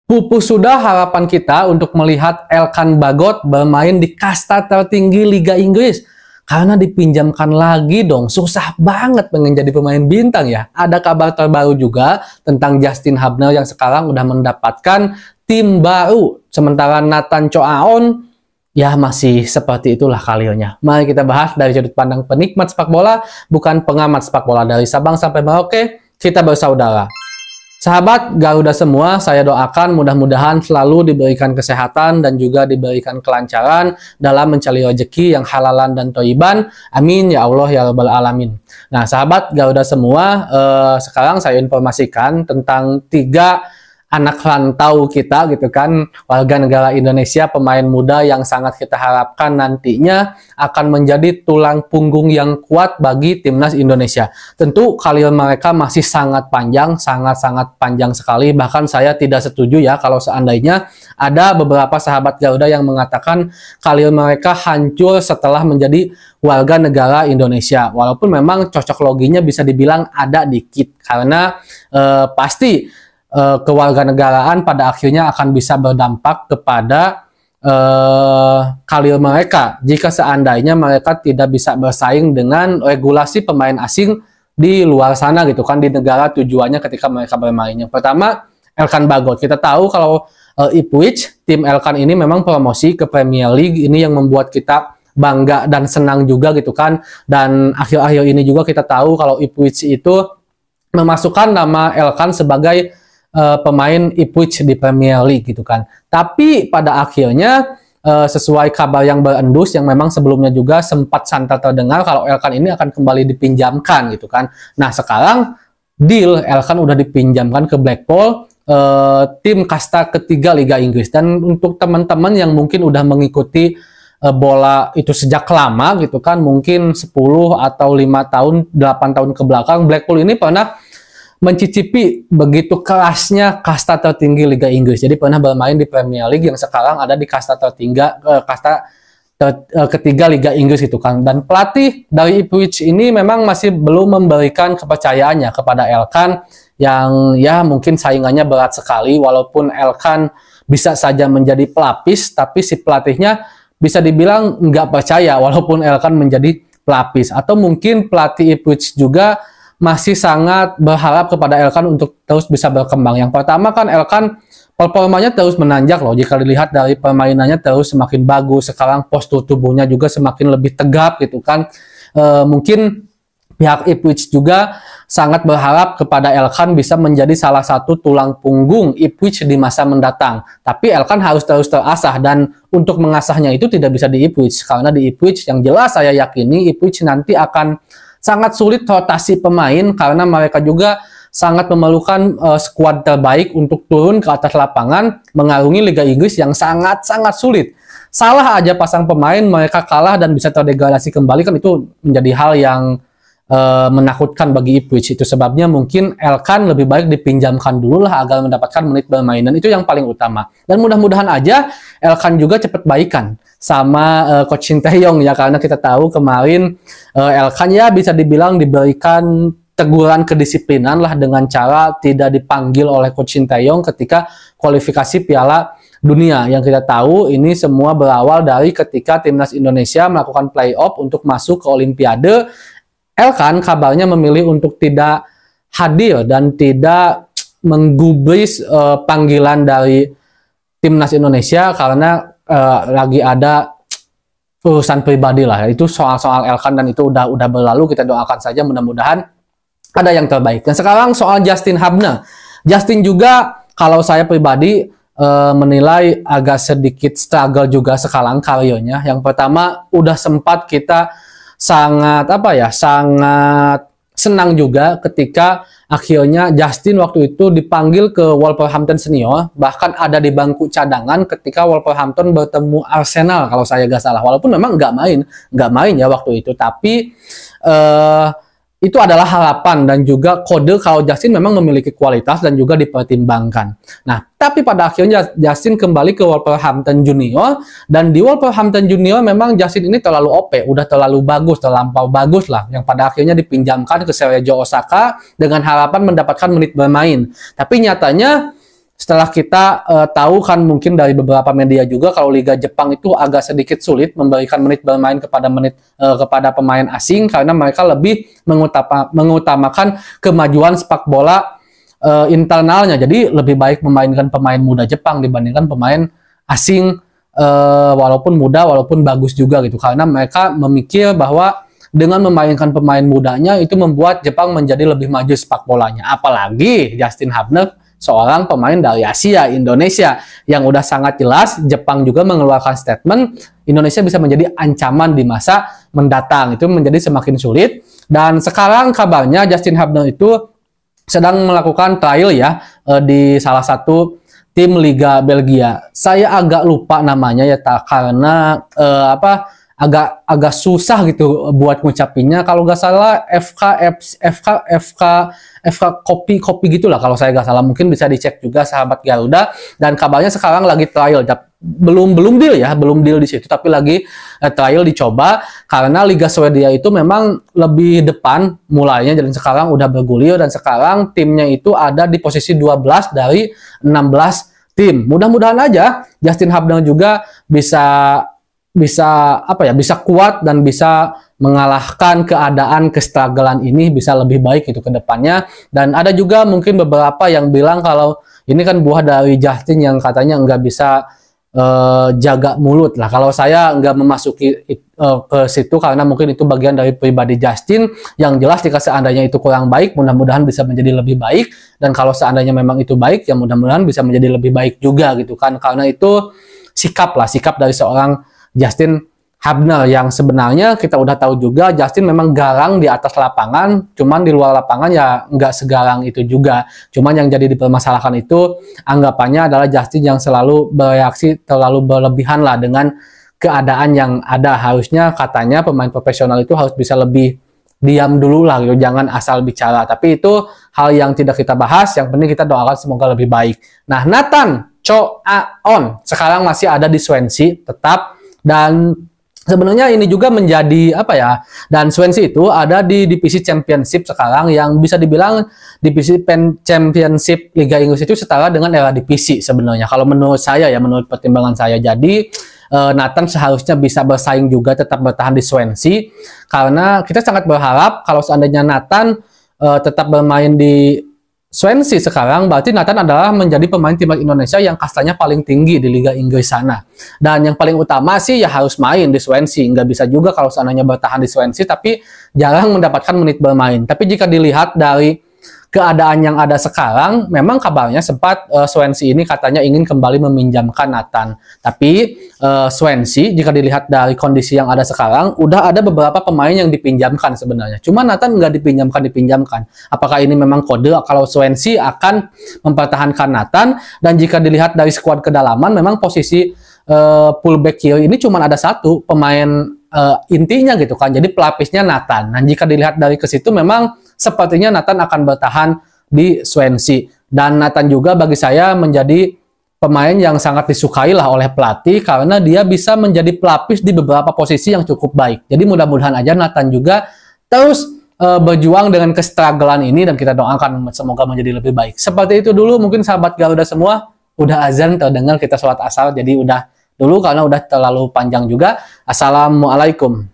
Pupus sudah harapan kita untuk melihat Elkan Bagot bermain di kasta tertinggi Liga Inggris. Karena dipinjamkan lagi dong, susah banget pengen jadi pemain bintang ya. Ada kabar terbaru juga tentang Justin Hubner yang sekarang udah mendapatkan tim baru. Sementara Nathan Choaon ya masih seperti itulah karirnya. Mari kita bahas dari sudut pandang penikmat sepak bola, bukan pengamat sepak bola. Dari Sabang sampai Merauke, kita bersaudara. Sahabat Garuda semua, saya doakan mudah-mudahan selalu diberikan kesehatan dan juga diberikan kelancaran dalam mencari rezeki yang halalan dan thayyiban. Amin ya Allah ya Rabbal Alamin. Nah, sahabat Garuda semua, sekarang saya informasikan tentang 3 anak rantau kita gitu kan, warga negara Indonesia, pemain muda yang sangat kita harapkan nantinya akan menjadi tulang punggung yang kuat bagi timnas Indonesia. Tentu karir mereka masih sangat panjang, sangat-sangat panjang sekali. Bahkan saya tidak setuju ya kalau seandainya ada beberapa sahabat Garuda yang mengatakan karir mereka hancur setelah menjadi warga negara Indonesia. Walaupun memang cocok loginya bisa dibilang ada dikit, karena pasti kewarganegaraan pada akhirnya akan bisa berdampak kepada karir mereka jika seandainya mereka tidak bisa bersaing dengan regulasi pemain asing di luar sana gitu kan, di negara tujuannya ketika mereka bermain. Yang pertama, Elkan Bagot. Kita tahu kalau Ipswich, tim Elkan ini memang promosi ke Premier League, ini yang membuat kita bangga dan senang juga gitu kan. Dan akhir-akhir ini juga kita tahu kalau Ipswich itu memasukkan nama Elkan sebagai pemain Ipswich di Premier League gitu kan. Tapi pada akhirnya sesuai kabar yang berendus yang memang sebelumnya juga sempat santer terdengar kalau Elkan ini akan kembali dipinjamkan gitu kan. Nah, sekarang deal Elkan udah dipinjamkan ke Blackpool, tim kasta ketiga Liga Inggris. Dan untuk teman-teman yang mungkin udah mengikuti bola itu sejak lama gitu kan, mungkin 10 atau 5 tahun, 8 tahun ke belakang, Blackpool ini pernah mencicipi begitu kerasnya kasta tertinggi Liga Inggris. Jadi pernah bermain di Premier League yang sekarang ada di kasta ketiga Liga Inggris itu kan. Dan pelatih dari Ipswich ini memang masih belum memberikan kepercayaannya kepada Elkan yang ya mungkin saingannya berat sekali. Walaupun Elkan bisa saja menjadi pelapis, tapi si pelatihnya bisa dibilang nggak percaya walaupun Elkan menjadi pelapis. Atau mungkin pelatih Ipswich juga masih sangat berharap kepada Elkan untuk terus bisa berkembang. Yang pertama kan Elkan performanya terus menanjak loh. Jika dilihat dari permainannya terus semakin bagus. Sekarang postur tubuhnya juga semakin lebih tegap gitu kan. Mungkin pihak Ipswich juga sangat berharap kepada Elkan bisa menjadi salah satu tulang punggung Ipswich di masa mendatang. Tapi Elkan harus terus terasah, dan untuk mengasahnya itu tidak bisa di Ipswich. Karena di Ipswich yang jelas saya yakini Ipswich nanti akan sangat sulit rotasi pemain karena mereka juga sangat memerlukan skuad terbaik untuk turun ke atas lapangan mengarungi Liga Inggris yang sangat-sangat sulit. Salah aja pasang pemain, mereka kalah dan bisa terdegradasi kembali, kan itu menjadi hal yang menakutkan bagi Ipswich. Itu sebabnya mungkin Elkan lebih baik dipinjamkan dulu lah agar mendapatkan menit bermain, dan itu yang paling utama. Dan mudah-mudahan aja Elkan juga cepat baikan sama Coach Shin Tae-yong ya, karena kita tahu kemarin Elkan ya bisa dibilang diberikan teguran kedisiplinan lah dengan cara tidak dipanggil oleh Coach Shin Tae-yong ketika kualifikasi Piala Dunia. Yang kita tahu ini semua berawal dari ketika timnas Indonesia melakukan playoff untuk masuk ke Olimpiade. Elkan kabarnya memilih untuk tidak hadir dan tidak menggubris panggilan dari timnas Indonesia karena lagi ada urusan pribadi lah. Itu soal-soal Elkan dan itu udah berlalu. Kita doakan saja mudah-mudahan ada yang terbaik. Dan sekarang soal Justin Hubner. Justin juga kalau saya pribadi menilai agak sedikit struggle juga sekarang karirnya. Yang pertama, udah sempat kita sangat senang juga ketika akhirnya Justin waktu itu dipanggil ke Wolverhampton Senior, bahkan ada di bangku cadangan ketika Wolverhampton bertemu Arsenal kalau saya nggak salah. Walaupun memang nggak main ya waktu itu, tapi itu adalah harapan dan juga kode kalau Justin memang memiliki kualitas dan juga dipertimbangkan. Nah, tapi pada akhirnya Justin kembali ke Wolverhampton Junior, dan di Wolverhampton Junior memang Justin ini terlalu OP, udah terlalu bagus, terlampau bagus lah, yang pada akhirnya dipinjamkan ke Cerezo Osaka dengan harapan mendapatkan menit bermain. Tapi nyatanya setelah kita tahu kan mungkin dari beberapa media juga kalau Liga Jepang itu agak sedikit sulit memberikan menit bermain kepada pemain asing karena mereka lebih mengutamakan kemajuan sepak bola internalnya. Jadi lebih baik memainkan pemain muda Jepang dibandingkan pemain asing walaupun muda walaupun bagus juga gitu, karena mereka memikir bahwa dengan memainkan pemain mudanya itu membuat Jepang menjadi lebih maju sepak bolanya. Apalagi Justin Hubner seorang pemain dari Asia, Indonesia, yang udah sangat jelas Jepang juga mengeluarkan statement Indonesia bisa menjadi ancaman di masa mendatang. Itu menjadi semakin sulit. Dan sekarang kabarnya Justin Hubner itu sedang melakukan trial ya di salah satu tim Liga Belgia. Saya agak lupa namanya ya karena agak susah gitu buat ngucapinnya. Kalau nggak salah FK kopi gitulah kalau saya nggak salah. Mungkin bisa dicek juga sahabat Garuda. Dan kabarnya sekarang lagi trial. Belum deal di situ, tapi lagi trial dicoba karena Liga Swedia itu memang lebih depan mulainya dan sekarang udah bergulir dan sekarang timnya itu ada di posisi 12 dari 16 tim. Mudah-mudahan aja Justin Hubner juga bisa kuat dan bisa mengalahkan keadaan kestrugglean ini, bisa lebih baik itu ke depannya. Dan ada juga mungkin beberapa yang bilang kalau ini kan buah dari Justin yang katanya nggak bisa jaga mulut lah. Kalau saya nggak memasuki ke situ karena mungkin itu bagian dari pribadi Justin. Yang jelas jika seandainya itu kurang baik, mudah-mudahan bisa menjadi lebih baik. Dan kalau seandainya memang itu baik, ya mudah-mudahan bisa menjadi lebih baik juga gitu kan. Karena itu sikap dari seorang Justin Hubner yang sebenarnya kita udah tahu juga Justin memang garang di atas lapangan, cuman di luar lapangan ya nggak segarang itu juga. Cuman yang jadi dipermasalahkan itu anggapannya adalah Justin yang selalu bereaksi terlalu berlebihan lah dengan keadaan yang ada. Harusnya katanya pemain profesional itu harus bisa lebih diam dulu lah gitu, jangan asal bicara. Tapi itu hal yang tidak kita bahas, yang penting kita doakan semoga lebih baik. Nah, Nathan Cho Aon sekarang masih ada di Swansea tetap. Dan sebenarnya ini juga menjadi dan Swansea itu ada di divisi Championship sekarang yang bisa dibilang divisi Championship Liga Inggris itu setara dengan era divisi sebenarnya. Kalau menurut saya ya, menurut pertimbangan saya. Jadi Nathan seharusnya bisa bersaing juga tetap bertahan di Swansea karena kita sangat berharap kalau seandainya Nathan tetap bermain di Swansea sekarang, berarti Nathan adalah menjadi pemain timnas Indonesia yang kastanya paling tinggi di Liga Inggris sana. Dan yang paling utama sih ya harus main di Swansea. Nggak bisa juga kalau seandainya bertahan di Swansea tapi jarang mendapatkan menit bermain. Tapi jika dilihat dari keadaan yang ada sekarang, memang kabarnya sempat Swansea ini katanya ingin kembali meminjamkan Nathan. Tapi Swansea jika dilihat dari kondisi yang ada sekarang, udah ada beberapa pemain yang dipinjamkan sebenarnya. Cuma Nathan nggak dipinjamkan. Apakah ini memang kode kalau Swansea akan mempertahankan Nathan? Dan jika dilihat dari skuad kedalaman, memang posisi fullback kiri ini cuma ada satu pemain intinya gitu kan. Jadi pelapisnya Nathan. Nah, jika dilihat dari ke situ memang sepertinya Nathan akan bertahan di Swansea. Dan Nathan juga bagi saya menjadi pemain yang sangat disukai lah oleh pelatih karena dia bisa menjadi pelapis di beberapa posisi yang cukup baik. Jadi mudah-mudahan aja Nathan juga terus berjuang dengan kestrugglean ini dan kita doakan semoga menjadi lebih baik. Seperti itu dulu mungkin sahabat Garuda semua. Udah azan terdengar kita sholat asar, jadi udah dulu karena udah terlalu panjang juga. Assalamualaikum.